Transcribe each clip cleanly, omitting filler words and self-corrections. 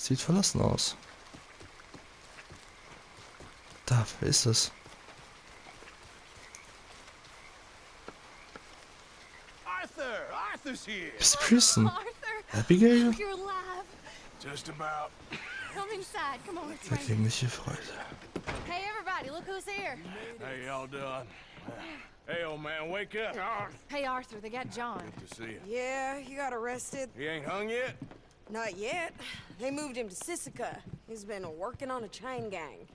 Sieht verlassen aus. Da, wer ist das? Arthur's here. Miss Pearson. Arthur, Abigail? you're alive. Just about. Come inside. Come on, it's raining. Vergängliche Freude. Hey, everybody, look who's here. How y'all doing? Hey, old man, wake up. Hey, Arthur, they got John. Good to see you. Yeah, he got arrested. He ain't hung yet? Not yet. They moved him to Sisika. He's been working on a chain gang.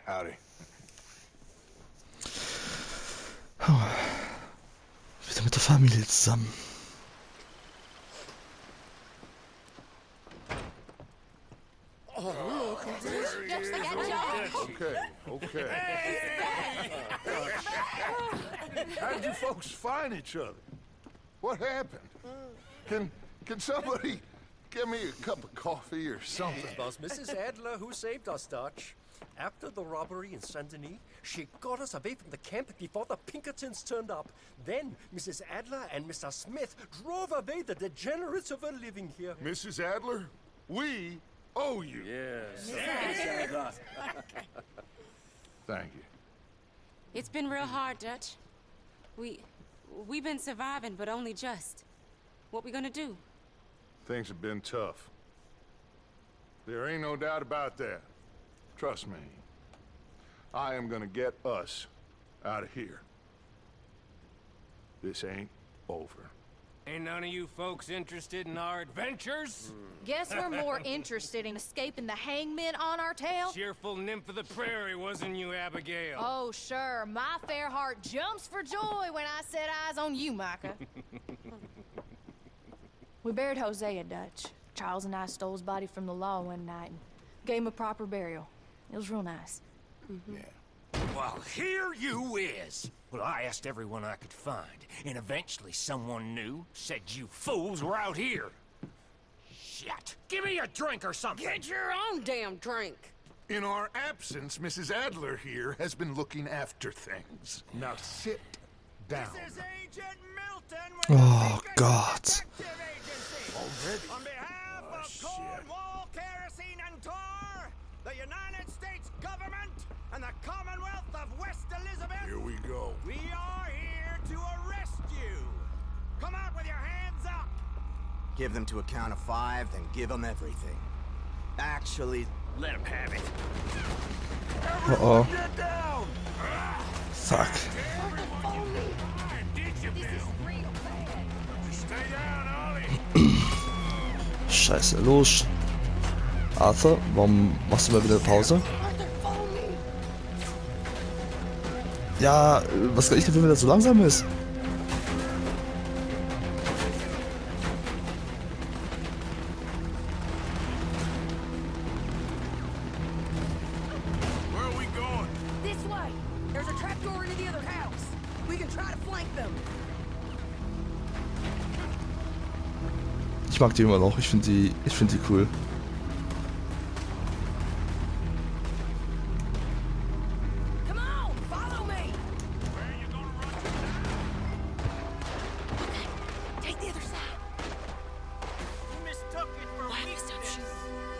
Howdy. Wieder mit der Familie zusammen. Yes, they got John. Okay. How did you folks find each other? What happened? Can somebody give me a cup of coffee or something? It was Mrs. Adler who saved us, Dutch. After the robbery in Saint Denis, she got us away from the camp before the Pinkertons turned up. Then Mrs. Adler and Mr. Smith drove away the degenerates who were living here. Mrs. Adler, we owe you. Yes. Thank you. It's been real hard, Dutch. We've been surviving, but only just. What we gonna do? Things have been tough. There ain't no doubt about that. Trust me. I am gonna get us out of here. This ain't over. Ain't none of you folks interested in our adventures? Guess we're more interested in escaping the hangmen on our tail. Cheerful nymph of the prairie, wasn't you, Abigail? Oh, sure. My fair heart jumps for joy when I set eyes on you, Micah. We buried Hosea, Dutch. Charles and I stole his body from the law one night and gave him a proper burial. It was real nice. Well, here you is. Well, I asked everyone I could find, and eventually someone new said you fools were out here. Shit. Give me a drink or something. Get your own damn drink. In our absence, Mrs. Adler here has been looking after things. Now sit down. This is Agent Milton with Oh the Gott. Detective Agency. On behalf of Cornwall, Kerosene and Tar, the United States government, and the Commonwealth of West Elizabeth. Here we go. We are here to arrest you. Come out with your hands up. Give them to a count of 5, then give them everything. Actually, Let him have it. Uh-oh. Get down. Fuck. Stay down, Ollie. Scheiße, los. Arthur, warum machst du mal wieder Pause? Ja, was kann ich dafür, wenn das so langsam ist? Where are we going? This way. There's a trapdoor into the other house. We can try to flank them. Ich mag die immer noch, ich finde die cool. Come on, follow me. Where are you gonna run to? Take the other side. You mistook it for weakness.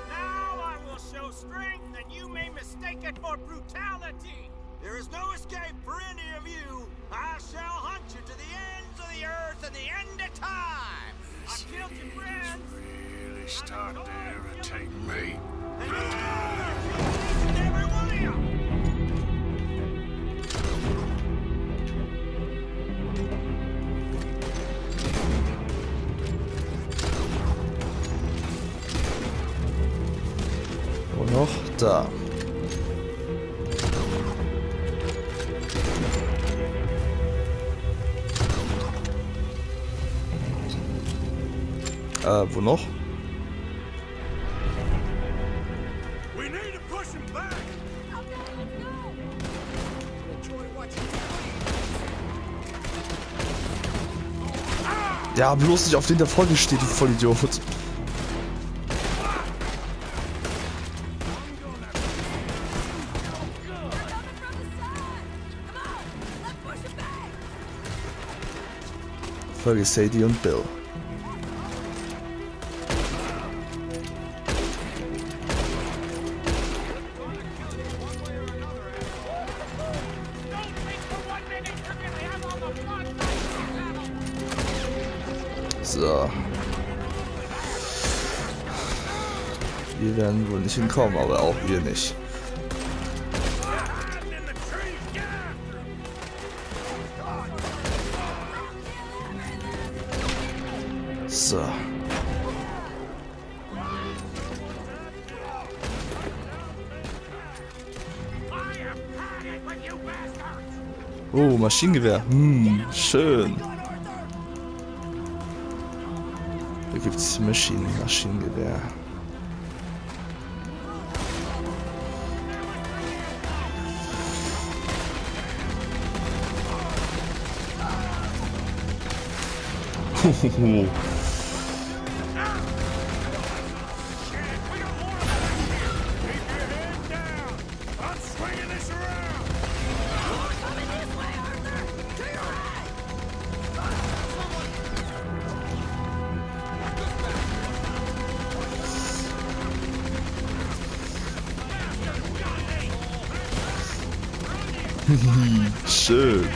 Now I will show strength, and you may mistake it for brutality. There is no escape for any of you. I shall hunt you to the ends of the earth and the end of time. I've killed your friends. Really starting to irritate me. And each and every one of you. Wo noch? Da. Wo noch? We need to push him back. Ja, bloß nicht auf den, der vor dir steht, du Vollidiot. Folge Sadie und Bill. So. Wir werden wohl nicht hinkommen, aber auch wir nicht. So. Oh, Maschinengewehr. Schön. Hier gibt es Maschinengewehr. Schön.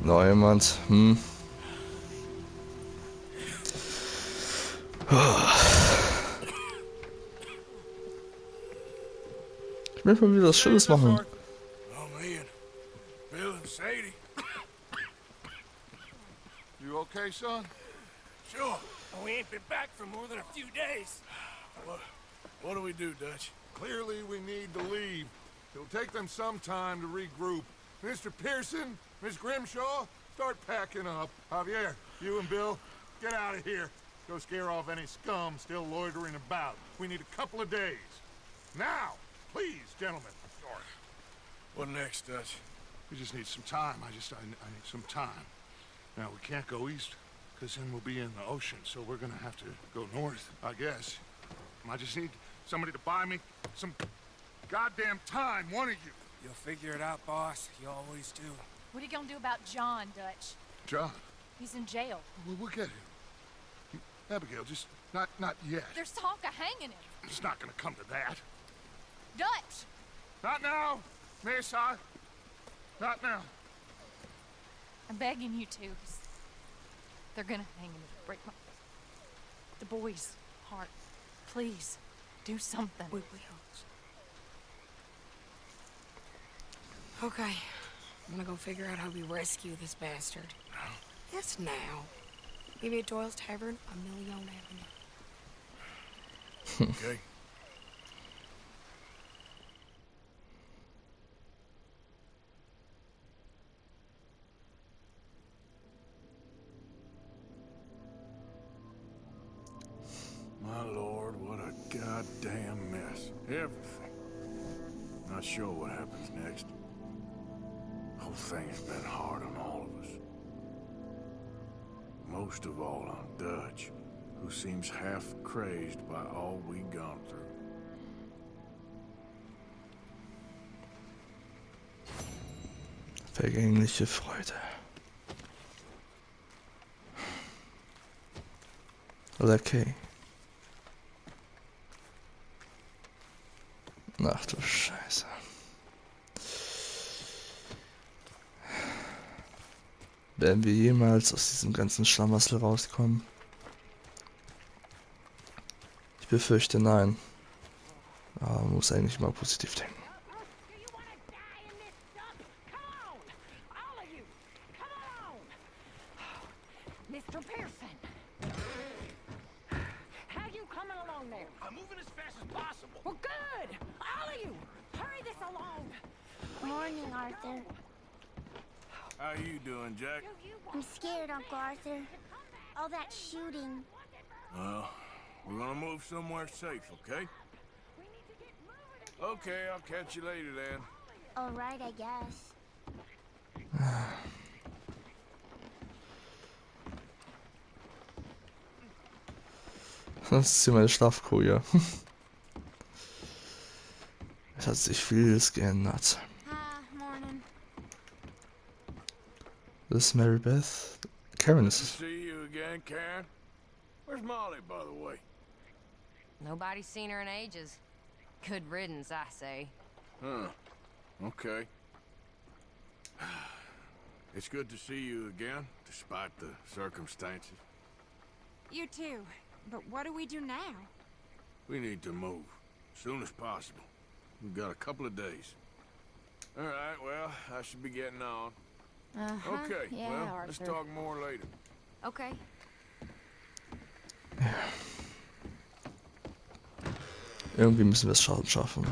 Noch jemand? Ich will mal wieder was Schönes machen. Oh, man. Bill and Sadie. You okay, son? Sure. We ain't been back for more than a few days. What do we do, Dutch? Clearly, we need to leave. It'll take them some time to regroup. Mr. Pearson, Miss Grimshaw, start packing up. Javier, you and Bill, get out of here. Go scare off any scum still loitering about. We need a couple of days. Now, please, gentlemen. What next, Dutch? We just need some time. I need some time. Now, we can't go east, because then we'll be in the ocean, so we're gonna have to go north, I guess. I just need somebody to buy me some goddamn time, one of you. You'll figure it out, boss. You always do. What are you gonna do about John, Dutch? John, He's in jail. we'll get him. Abigail, just not yet. There's talk of hanging him. It's not gonna come to that. Dutch! Not now, Miss. Not now. I'm begging you to. They're gonna hang him. Break the boy's heart. Please, do something. We will. Okay. I'm gonna go figure out how we rescue this bastard. Now? Yes, now. Maybe at Doyle's Tavern on Million Avenue. Okay. My lord, what a goddamn mess. Everything. Not sure what happens next. Whole thing has been hard on all of us. Most of all on Dutch, who seems half crazed by all we've gone through. Vergängliche Freude. Okay. Ach du Scheiße. Werden wir jemals aus diesem ganzen Schlamassel rauskommen? Ich befürchte nein. Aber man muss eigentlich mal positiv denken. Mr. Pearson! How you coming along there? I'm moving as fast as possible. Well, good! All of you! Hurry this along! Morning, Arthur. How you doing, Jack? I'm scared, Uncle Arthur. All that shooting. Well, we're gonna move somewhere safe, okay? Okay, I'll catch you later then. All right, I guess. Das ist hier meine Schlafkoje. Es hat sich vieles geändert. Morning. Das ist Mary Beth. Karen ist es. See you again, Karen. Where's Molly, by the way? Nobody's seen her in ages. Good riddance, I say. Huh. Okay. It's good to see you again, despite the circumstances. You too. But what do we do now? We need to move. As soon as possible. We've got a couple of days. All right, well, I should be getting on. Okay, Yeah, well, Arthur. let's talk more later. Okay. Irgendwie müssen wir es schaffen.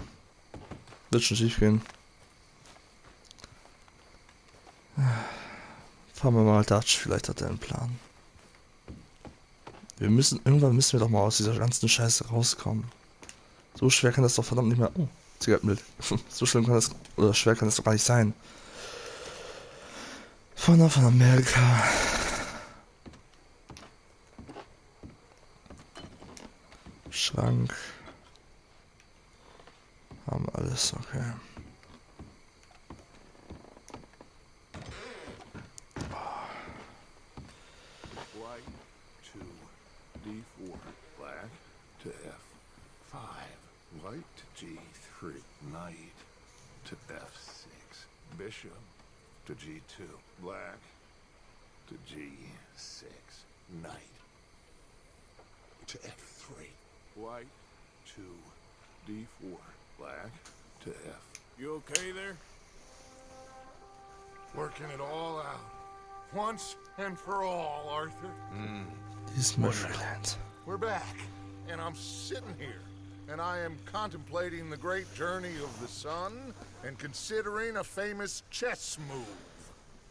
Wird schon schief gehen. Fahren wir mal Dutch, vielleicht hat er einen Plan. Irgendwann müssen wir doch mal aus dieser ganzen Scheiße rauskommen. So schwer kann das doch verdammt nicht mehr... Oh, Zigarettenbild. So schlimm kann das... Oder schwer kann das doch gar nicht sein. Von Amerika. Schrank. Haben alles, okay. White to D4. Black to F5. White to G3. Knight to F6. Bishop to G2. Black to G6. Knight to F3. White to D4. Black to F. You okay there? Working it all out. Once and for all, Arthur. These Measurelands. We're back, and I'm sitting here, and I am contemplating the great journey of the sun and considering a famous chess move.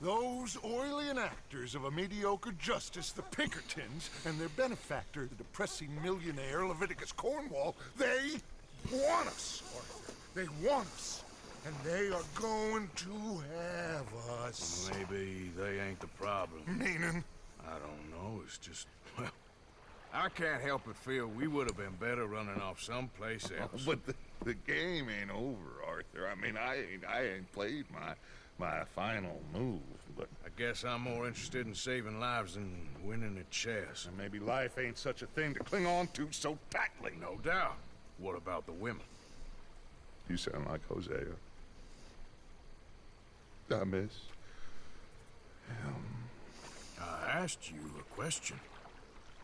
Those oily enactors of a mediocre justice, the Pinkertons, and their benefactor, the depressing millionaire Leviticus Cornwall, they want us, Arthur. They want us. And they are going to have us. Maybe they ain't the problem. Meaning? I don't know, it's just, well, I can't help but feel we would have been better running off someplace else. But the game ain't over, Arthur. I mean, I ain't played my final move, but... I guess I'm more interested in saving lives than winning at chess. And maybe life ain't such a thing to cling on to so tightly. No doubt. What about the women? You sound like Hosea. I miss him. I asked you a question.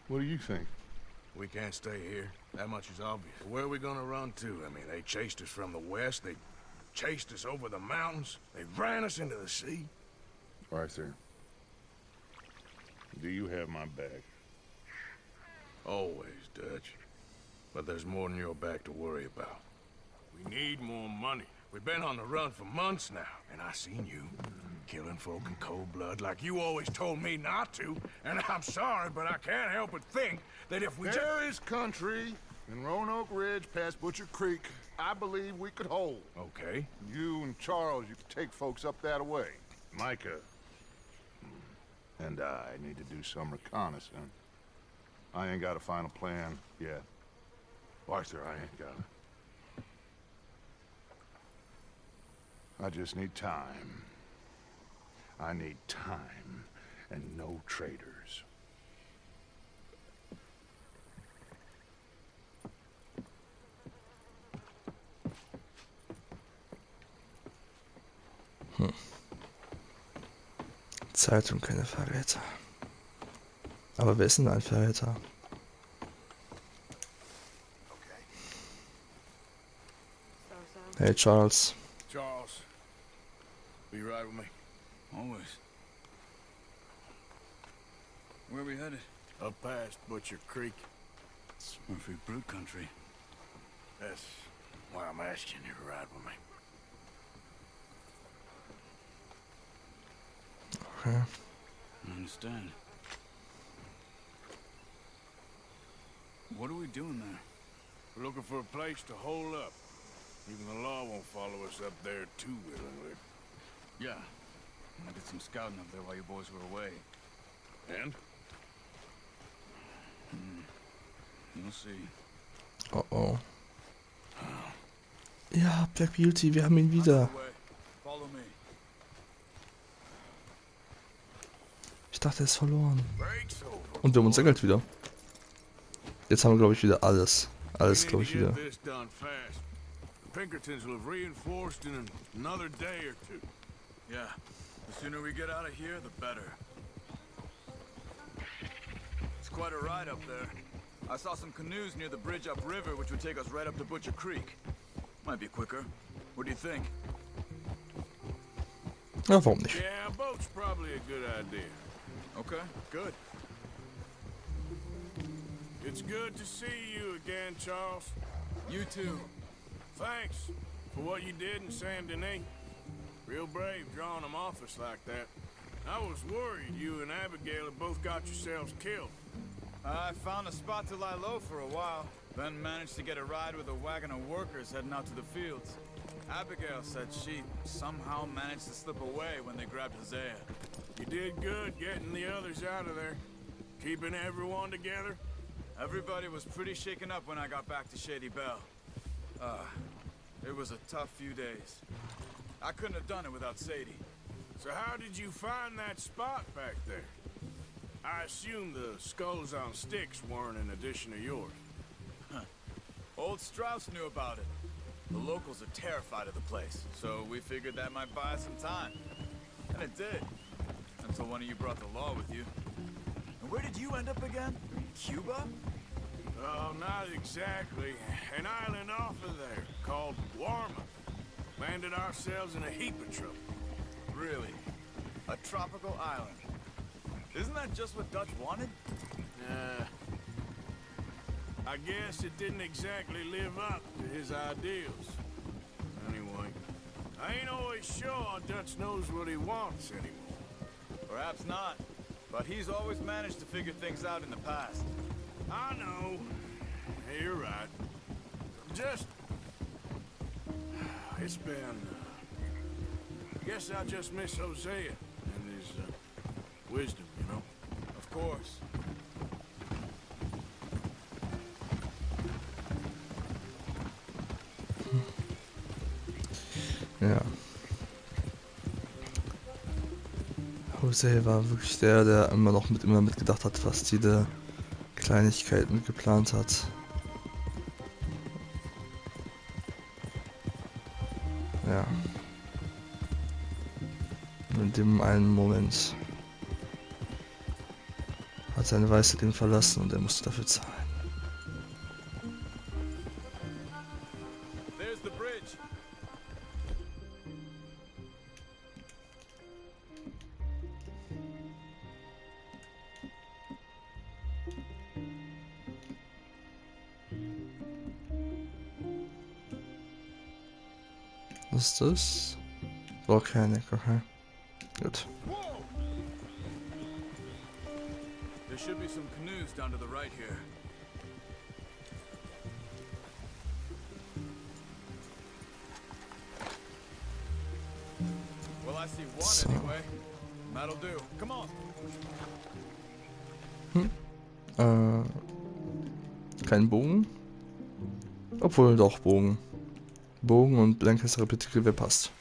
What do you think? We can't stay here. That much is obvious. Where are we gonna run to? I mean, they chased us from the west. They chased us over the mountains. They ran us into the sea. Arthur, do you have my back? Always, Dutch. But there's more than your back to worry about. We need more money. We've been on the run for months now, and I seen you killing folk in cold blood like you always told me not to. And I'm sorry, but I can't help but think that if we There is country in Roanoke Ridge past Butcher Creek I believe we could hold. Okay. You and Charles, you could take folks up that way. Micah and I need to do some reconnaissance. I ain't got a final plan yet. Arthur, I ain't got it. I just need time. I need time and no traitors. Zeit und keine Verräter. Aber wer ist denn ein Verräter? Hey Charles. Charles, be right with me. Always. Where are we headed? Up past Butcher Creek. It's Murphy Brute country. That's why I'm asking you to ride with me. Okay. I understand. What are we doing there? We're looking for a place to hole up. Even the law won't follow us up there too willingly. Yeah. I did some scouting up there while you boys were away. And? You'll see. Oh oh. Ja, Black Beauty, wir haben ihn wieder. Follow me. Ich dachte, er ist verloren. Und wir haben unser Geld wieder. Jetzt haben wir, glaube ich, wieder alles. Alles, glaube ich, wieder. Pinkertons will have reinforced in another day or two. Yeah. The sooner we get out of here, the better. It's quite a ride up there. I saw some canoes near the bridge upriver, which would take us right up to Butcher Creek. Might be quicker. What do you think? Ja, warum nicht? Yeah, a boat's probably a good idea. Okay, good. It's good to see you again, Charles. You too. Thanks for what you did in Saint Denis. Real brave drawing them off us like that. I was worried you and Abigail had both got yourselves killed. I found a spot to lie low for a while, then managed to get a ride with a wagon of workers heading out to the fields. Abigail said she somehow managed to slip away when they grabbed Hosea. You did good getting the others out of there. Keeping everyone together. Everybody was pretty shaken up when I got back to Shady Belle. It was a tough few days. I couldn't have done it without Sadie. So how did you find that spot back there? I assume the skulls on sticks weren't an addition of yours. Old Strauss knew about it. The locals are terrified of the place, so we figured that might buy us some time. And it did. Until one of you brought the law with you. And where did you end up again? Cuba? Oh, not exactly. An island off of there, called Warma. Landed ourselves in a heap of trouble. Really? A tropical island? Isn't that just what Dutch wanted? I guess it didn't exactly live up to his ideals. Anyway, I ain't always sure Dutch knows what he wants anymore. Perhaps not. But he's always managed to figure things out in the past. I know. You're right. Just... It's been... Guess I just miss Hosea and his wisdom, you know? Of course. Ja. Hosea war wirklich der immer mitgedacht hat, was jede Kleinigkeit mitgeplant hat. Ja. In dem einen Moment hat seine Weisheit ihn verlassen und er musste dafür zahlen. There's the bridge. Was ist das? Volcanic, okay. Gut. There should be some canoes down to the right here. Well, I see one anyway. That'll do. Come on. Kein Bogen? Obwohl, doch, Bogen. Bogen und blankes Repetitive passt.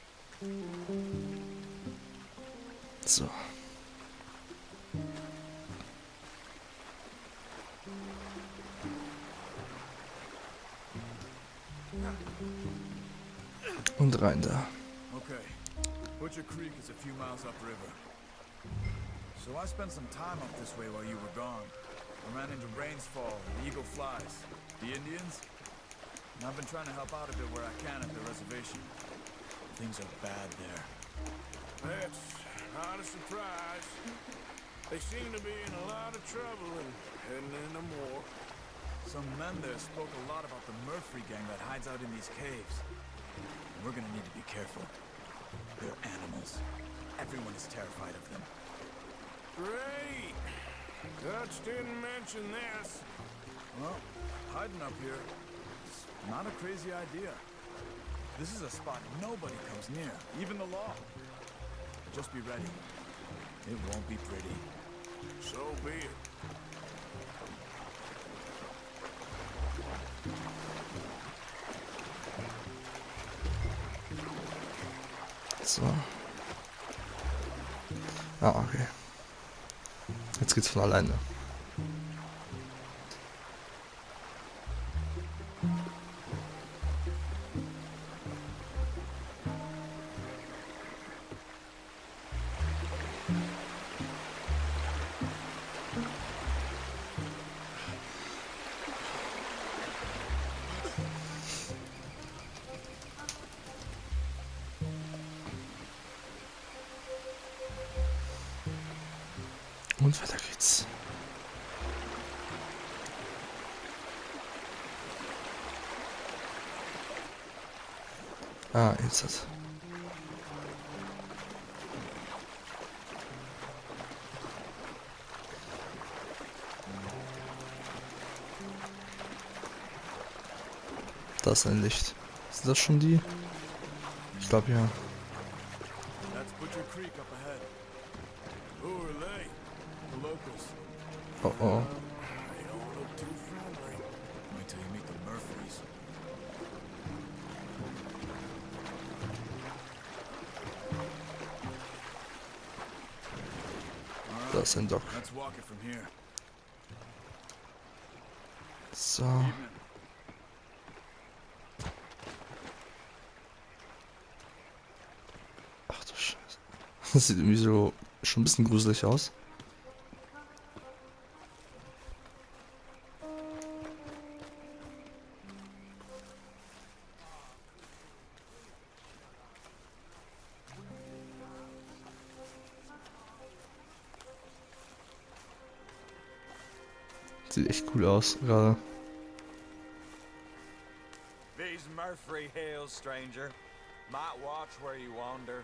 So. Und rein da. Okay. Butcher Creek is a few miles upriver. So I spent some time up this way while you were gone. I ran into Rains Fall and Eagle Flies. The Indians? And I've been trying to help out a bit where I can at the reservation. Things are bad there. That's not a surprise. They seem to be in a lot of trouble and heading into more. Some men there spoke a lot about the Murphy gang that hides out in these caves. We're gonna need to be careful. They're animals. Everyone is terrified of them. Great! Dutch didn't mention this. Well, hiding up here is not a crazy idea. This is a spot nobody comes near, even the law. Just be ready. It won't be pretty. So be it. So. Ah, okay. Jetzt geht's von alleine. Und weiter geht's. Ah, jetzt hat. Da ist ein Licht. Sind das schon die? Ich glaube ja. That's Butcher Creek up ahead. Who are they? The locals. Oh oh. They don't look too friendly. Wait till you meet the Murphys. Da ist ein Dock. Let's walk it from here. So. Ach du Scheiße. Das sieht irgendwie so schon ein bisschen gruselig aus. Sieht echt cool aus, gerade. These Murphy Hills, stranger. Might watch where you wander.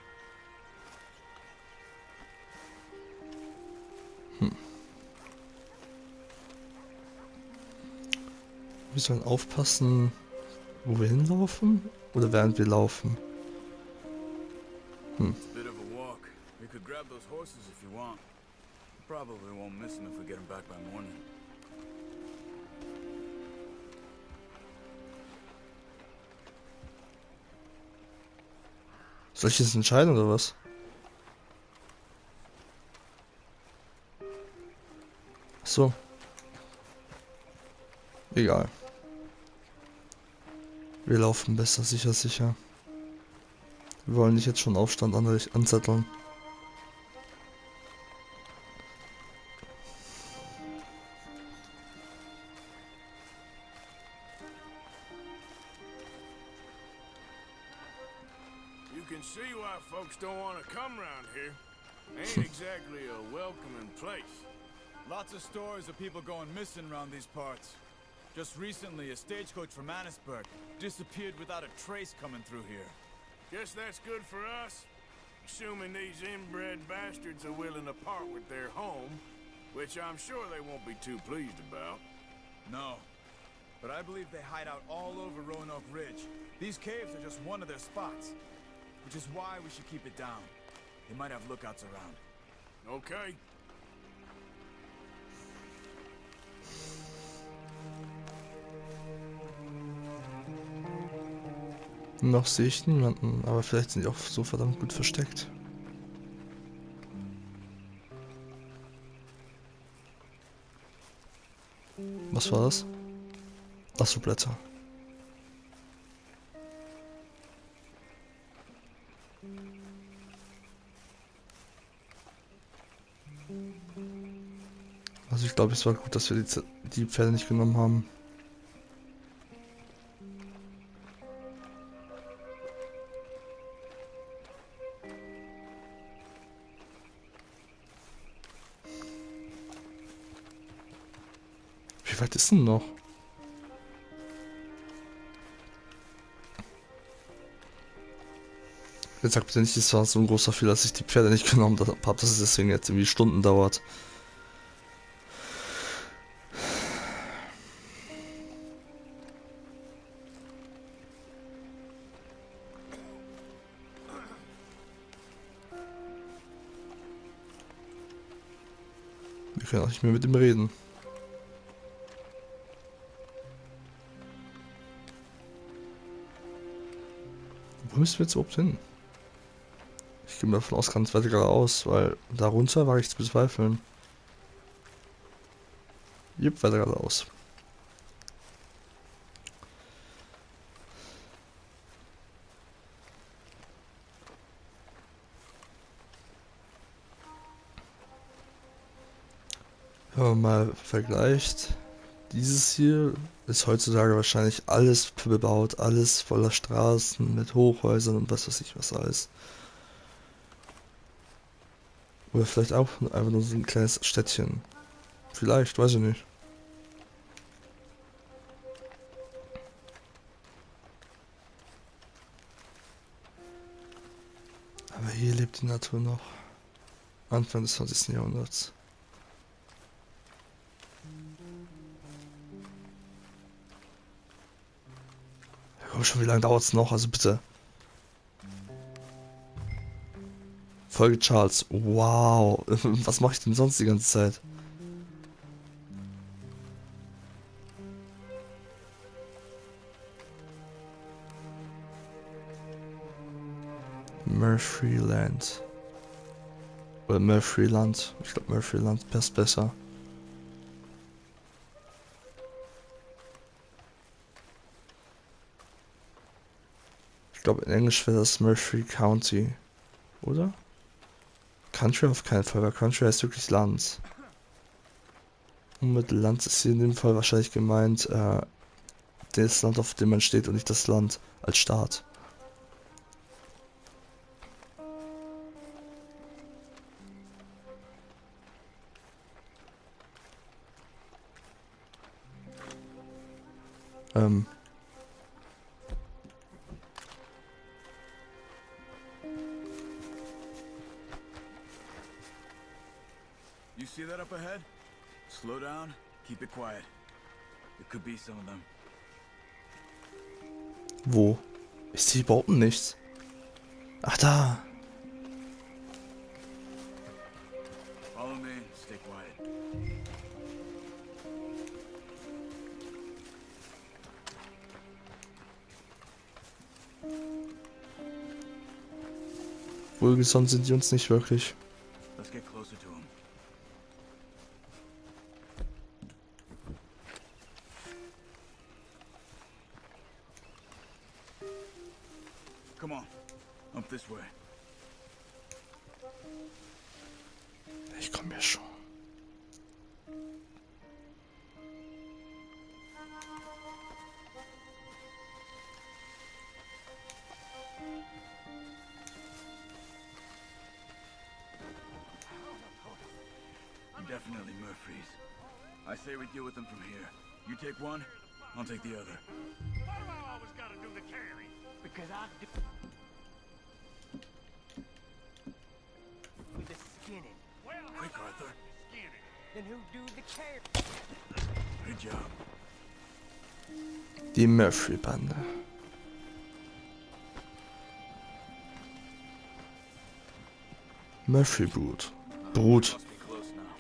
Wir sollen aufpassen, wo wir hinlaufen oder während wir laufen. It's a bit of a walk. We could grab those horses if you want. Probably won't miss them if we get them back by morning. Soll ich jetzt entscheiden oder was? Ach so. Egal. Wir laufen besser, sicher, sicher. Wir wollen nicht jetzt schon Aufstand anzetteln. You can see why folks don't want to come around here. Ain't exactly a welcoming place. Lots of stories of people going missing around these parts. Just recently, a stagecoach from Annisburg disappeared without a trace coming through here. Guess that's good for us. Assuming these inbred bastards are willing to part with their home, which I'm sure they won't be too pleased about. No. But I believe they hide out all over Roanoke Ridge. These caves are just one of their spots. Which is why we should keep it down. They might have lookouts around. Okay. Noch sehe ich niemanden, aber vielleicht sind die auch so verdammt gut versteckt. Was war das? Ach so, Blätter. Also ich glaube, es war gut, dass wir die Pferde nicht genommen haben. Wie weit ist denn noch? Jetzt sagt bitte nicht, es war so ein großer Fehler, dass ich die Pferde nicht genommen habe, dass es deswegen jetzt irgendwie Stunden dauert. Wir können auch nicht mehr mit ihm reden. Wo müssen wir jetzt überhaupt hin? Ich gehe mal davon aus, ganz weiter geradeaus, weil darunter war ich zu bezweifeln. Jupp, weiter geradeaus. Wenn man mal vergleicht, dieses hier ist heutzutage wahrscheinlich alles bebaut, alles voller Straßen mit Hochhäusern und was weiß ich was alles. Oder vielleicht auch einfach nur so ein kleines Städtchen. Vielleicht, weiß ich nicht. Aber hier lebt die Natur noch. Anfang des 20. Jahrhunderts. Ja, komm schon, wie lange dauert es noch? Also bitte. Folge Charles. Wow. Was mache ich denn sonst die ganze Zeit? Murphyland. Oder Murphyland. Ich glaube Murphyland passt besser. Ich glaube in Englisch wäre das Murphy County. Oder? Country auf keinen Fall, weil Country heißt wirklich Land. Und mit Land ist hier in dem Fall wahrscheinlich gemeint, das Land, auf dem man steht und nicht das Land als Staat. You see that up ahead? Slow down, keep it quiet. It could be some of them. Wo? Ich sehe überhaupt nichts. Ach, da. Follow me, stay quiet. Wohlgesonnen sind die uns nicht wirklich. Let's get closer to him. Come on, up this way. Ich komme ja schon. Definitely Murphy's. I say we deal with them from here. You take one, I'll take the other. Why do I always gotta do the carry? Because I do. With the skinning. Well, Quick, Arthur. skinning. Then who do the carry? Good job. Die Murphy-Bande. Murphy-Brut. Brut. Must be close now.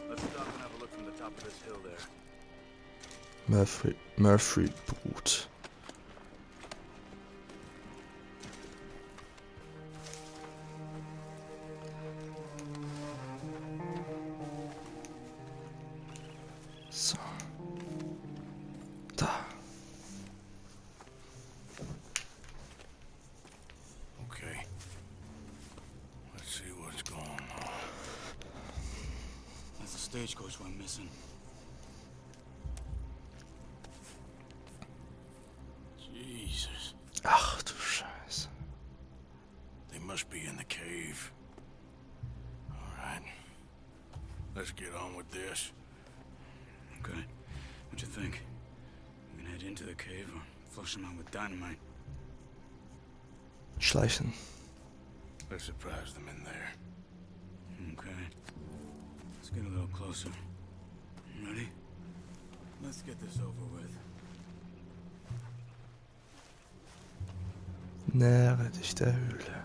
Let's stop and have a look from the top of this hill there. Murphy-Brut. So. Da. Okay. Let's see what's going on. That's the stagecoach we're missing. Jesus. Ach du Scheiße. They must be in the cave. All right. Let's get on with this. Okay. What you think? We can head into the cave or flush them out with dynamite? Schleichen. Let's surprise them in there. Okay. Let's get a little closer. Ready? Let's get this over with. Nähere dich der Höhle.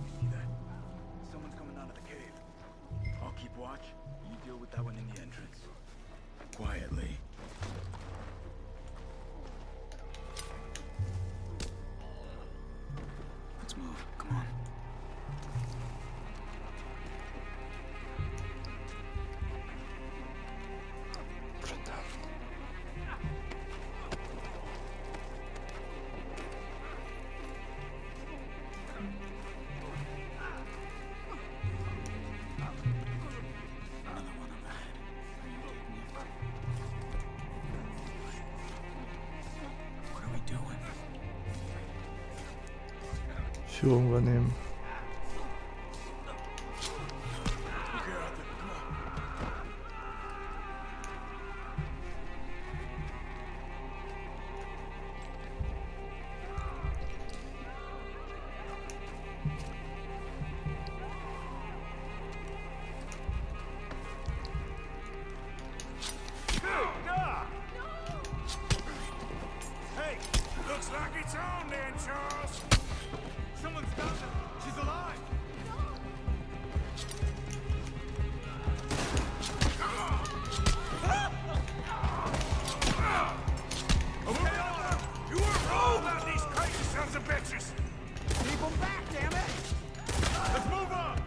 See that? Someone's coming out of the cave. I'll keep watch. You deal with that one in the entrance. Quietly. Führung übernehmen. Hey, looks like it's on then, Charles. Someone's got her. She's alive. Okay, Oliver, you weren't wrong about these crazy sons of bitches. Keep them back, damn it. Let's move on.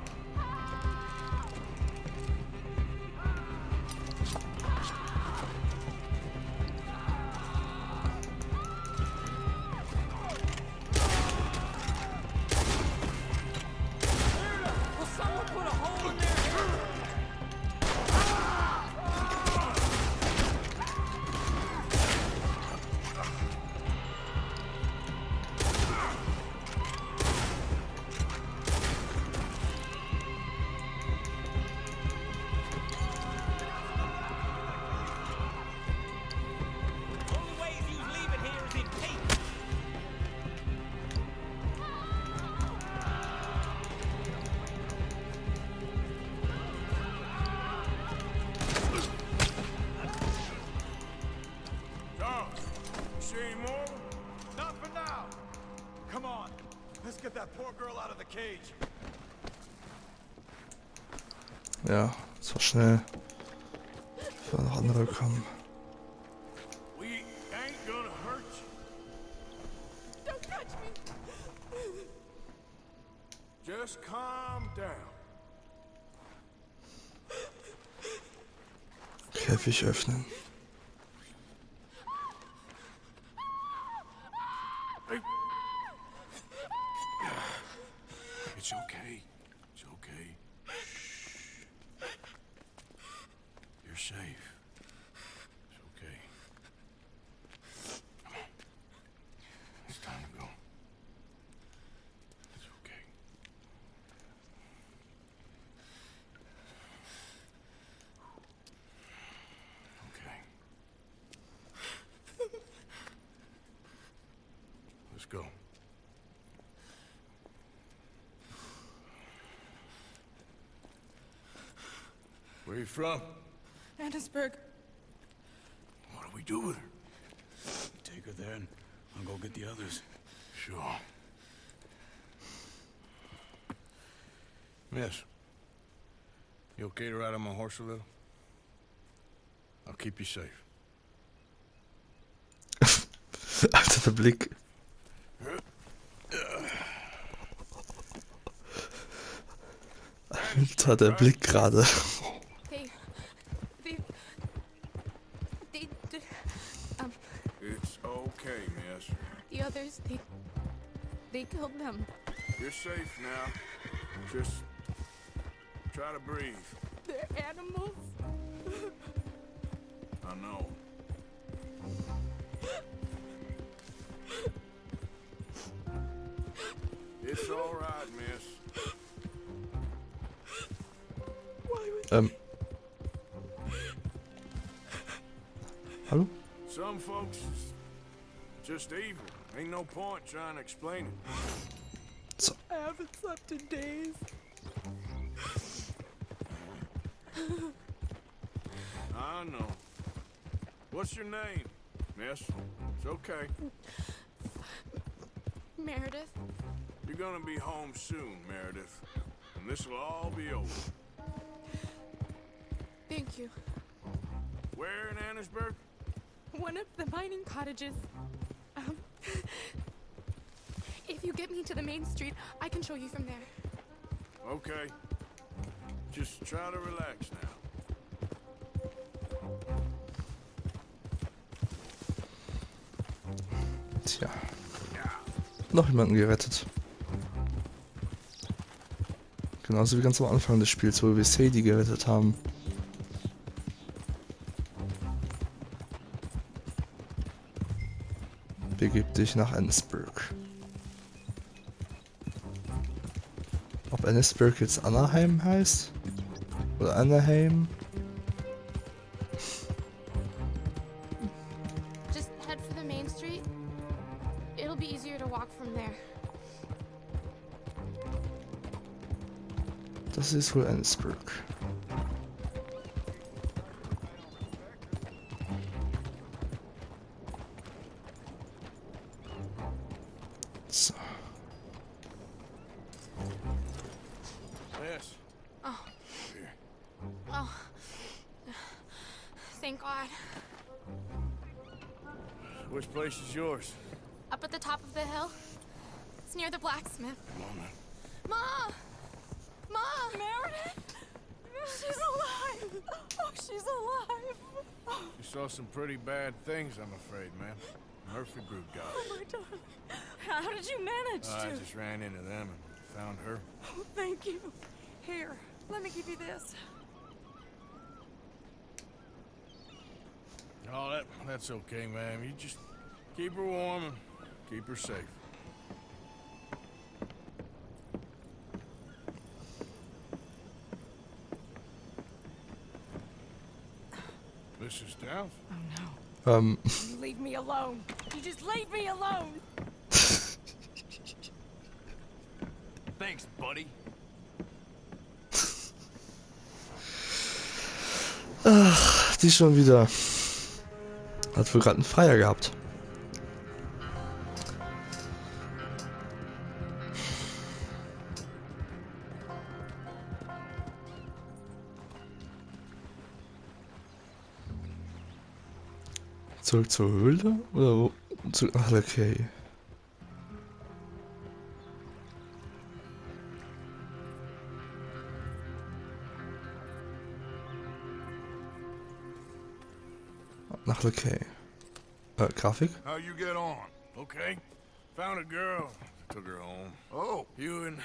Will someone put a hole in there? Only way you leaving here is in peace. Charles, you see any more? Not for now. Come on. Let's get that poor girl out of the cage. Ja, das war schnell. Bevor noch andere kommen. We ain't gonna hurt you. Don't touch me! Just calm down. Käfig öffnen. Hey. It's okay. It's okay. Shh. You're safe. It's okay. Come on. It's time to go. It's okay. Okay. Let's go. Where are you from? Annisburg. What do we do with her? Take her there and I'll go get the others. Sure. Miss, you okay to ride on my horse a little? I'll keep you safe. Alter, der Blick. Alter, der Blick gerade. It's okay, miss. The others, they killed them. You're safe now. Just try to breathe. They're animals. I know. It's all right, miss. Hallo? Some folks just evil. Ain't no point trying to explain it. So. I haven't slept in days. I know. What's your name, miss? It's okay. Meredith. You're gonna be home soon, Meredith. And this'll all be over. Thank you. Where in Annisburg? One of the mining cottages. If you get me to the main street, I can show you from there. Okay. Just try to relax now. Tja. Noch jemanden gerettet. Genauso wie ganz am Anfang des Spiels, wo wir Sadie gerettet haben. Begib dich nach Annisburg. Ob Annisburg jetzt Anaheim heißt? Oder Anaheim? Just head for the main street. It'll be easier to walk from there. Das ist wohl Annisburg. So. Yes. Oh. Oh. Thank God. Which place is yours? Up at the top of the hill. It's near the blacksmith. Come on, then. Mom! Mom! Meredith! She's alive! Oh, she's alive! You saw some pretty bad things, I'm afraid, ma'am. Murphy group got Oh, it. my darling. How did you manage I to? just ran into them and found her. Oh, thank you. Here, let me give you this. Oh, that's okay, ma'am. You just keep her warm and keep her safe. Mrs. Downs? Oh, no. You leave me alone. You just leave me alone. Thanks, buddy. Ach, die schon wieder. Hat wohl gerade einen Feier gehabt. Zurück zur Höhle? Oder wo? Ach, okay. Nach okay. Grafik? How you get on? Okay. Found a girl. Took her home. Oh. You and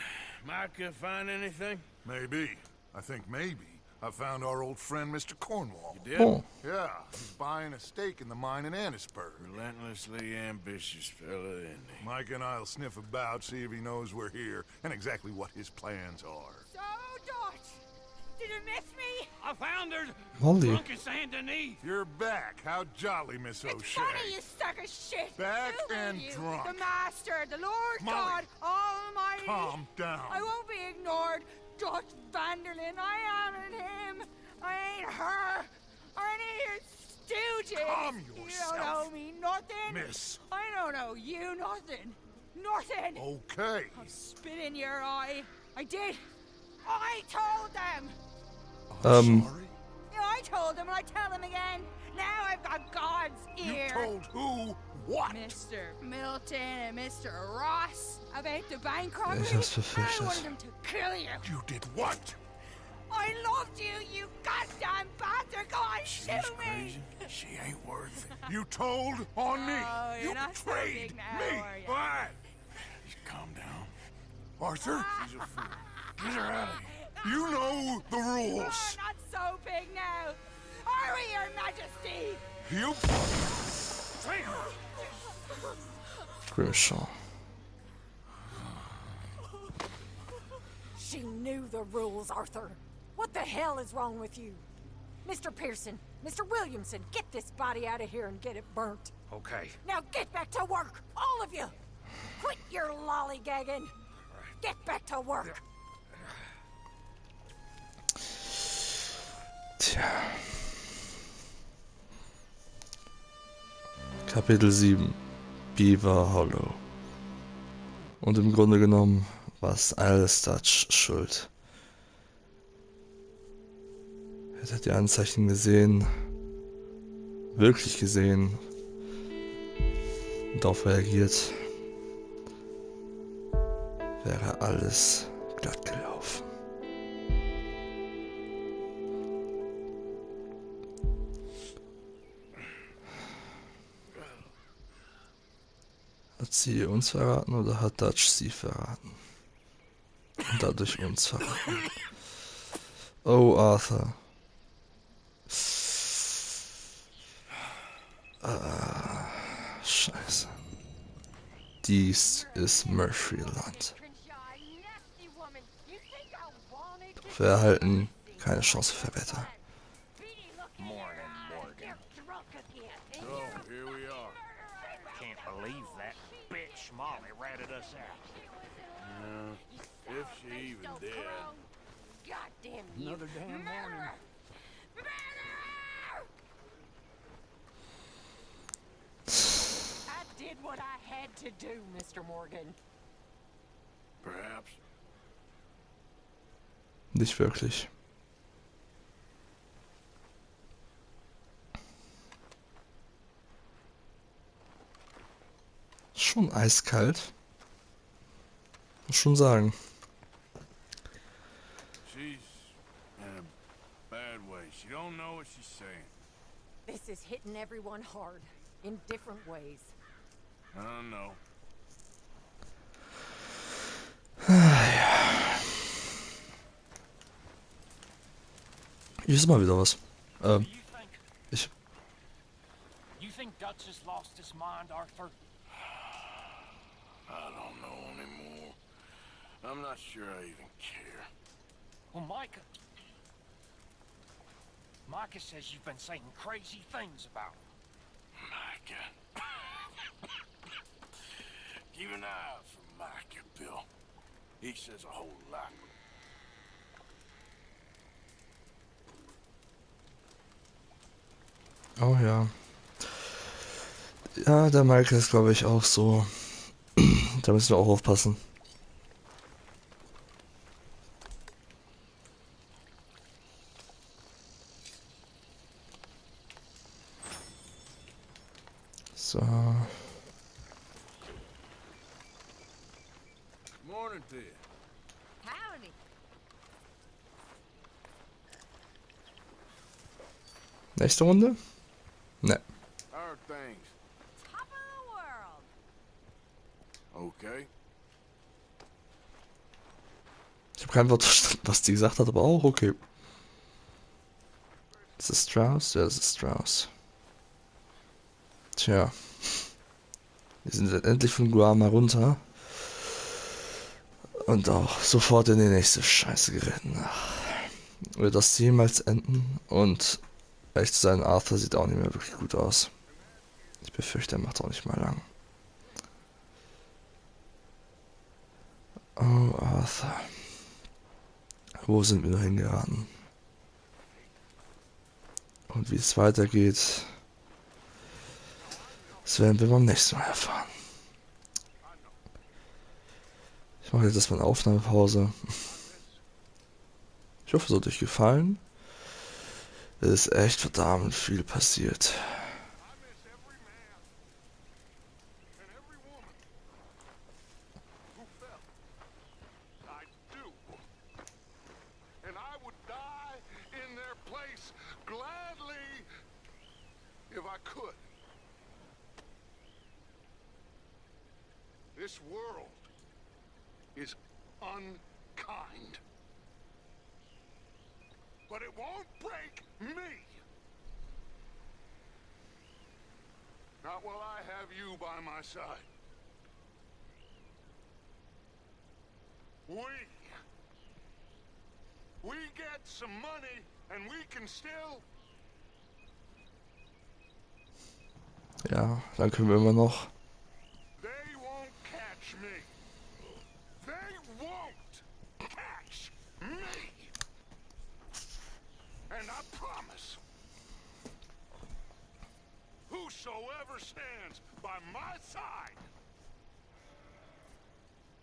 Micah find anything? Maybe. I think maybe. I found our old friend, Mr. Cornwall. You did? Oh. Yeah, he's buying a stake in the mine in Annisburg. Relentlessly ambitious fella, isn't he? Mike and I'll sniff about, see if he knows we're here, and exactly what his plans are. So, Dutch, did you miss me? I found her. Molly. Drunk in Saint Denis. You're back. How jolly, Miss It's O'Shea. funny, you suck of shit. Back Who and are you? drunk. The Master, the Lord Molly. God Almighty. Calm down. I won't be ignored. Dutch Vanderlyn, I am in him. I ain't her. Or any of your stooges. Calm You yourself. don't owe me nothing. Miss. I don't owe you nothing. Nothing. Okay. I'll spit in your eye. I did. I told them. Sorry? Yeah, I told them and I tell them again. Now I've got God's ear. You told who what? Mr. Milton and Mr. Ross about the bank robbery. Ich hab's befürchtet. I wanted them to kill you. You did what? I loved you, you goddamn bastard. Go on, She's shoot me. crazy. She ain't worth it. You told on me. Oh, You you're not so betrayed big now, me. are you? Why? Just calm down. Arthur, She's a fool. Get her out of here. you know the Oh, rules. not so big now. Are we, Your Majesty? You Grimshaw. She knew the rules, Arthur. What the hell is wrong with you? Mr. Pearson, Mr. Williamson, get this body out of here and get it burnt. Okay. Now get back to work, all of you! Quit your lollygagging! Get back to work! Tja. Kapitel 7. Beaver Hollow. Und im Grunde genommen war es alles Dutch schuld. Er hat die Anzeichen gesehen, wirklich gesehen und darauf reagiert, wäre alles glatt gelaufen. Hat sie uns verraten oder hat Dutch sie verraten? Und dadurch uns verraten. Oh, Arthur. Ah, Scheiße. Dies ist Murphy-Land. Crenshaw, nasty woman. You Wir erhalten keine Chance für Verräter. Morning, Morgan. So, here we are. Can't believe that bitch Molly ratted us out. If she even did. Goddamn you. Another damn morning. I did what I had to do, Mr. Morgan. Perhaps. Nicht wirklich. Schon eiskalt. Muss schon sagen. She's in a bad way. She don't know what she's saying. This is hitting everyone hard, in different ways. I don't know. Hier ist mal wieder was. Ich. You think Dutch has lost his mind, Arthur? I don't know anymore. I'm not sure I even care. Well, Micah says you've been saying crazy things about him. Micah. Keep an eye out for Micah, Bill. He says a whole lot. Oh ja. Ja, der Michael ist, glaube ich, auch so. Da müssen wir auch aufpassen. So. Morning to you. Howdy. Nächste Runde? Ne. How are things? Top of the world. Okay. Ich habe kein Wort verstanden, was die gesagt hat, aber auch okay. Das ist Strauss? Ja, das ist Strauss. Tja. Wir sind jetzt endlich von Guam runter. Und auch sofort in die nächste Scheiße geritten. Ach. Wird das jemals enden? Und ehrlich zu sein, Arthur sieht auch nicht mehr wirklich gut aus. Ich befürchte, er macht auch nicht mal lang. Oh, Arthur. Wo sind wir nur hingeraten? Und wie es weitergeht, das werden wir beim nächsten Mal erfahren. Ich mache jetzt erstmal eine Aufnahmepause. Ich hoffe, es hat euch gefallen. Es ist echt verdammt viel passiert. This world is unkind. But it won't break me. Not while I have you by my side. We get some money and we can still... Ja, dann können wir immer noch. They won't catch me. They won't catch me. And I promise, whosoever stands by my side,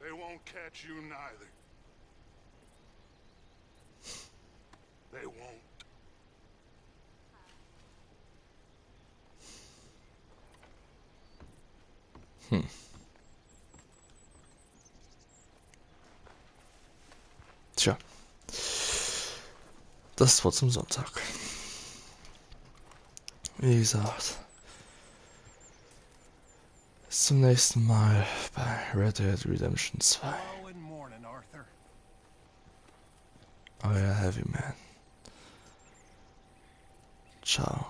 they won't catch you neither. They won't. Tja. Das war zum Sonntag. Wie gesagt. Bis zum nächsten Mal bei Red Dead Redemption 2. Euer Heavy Man. Ciao.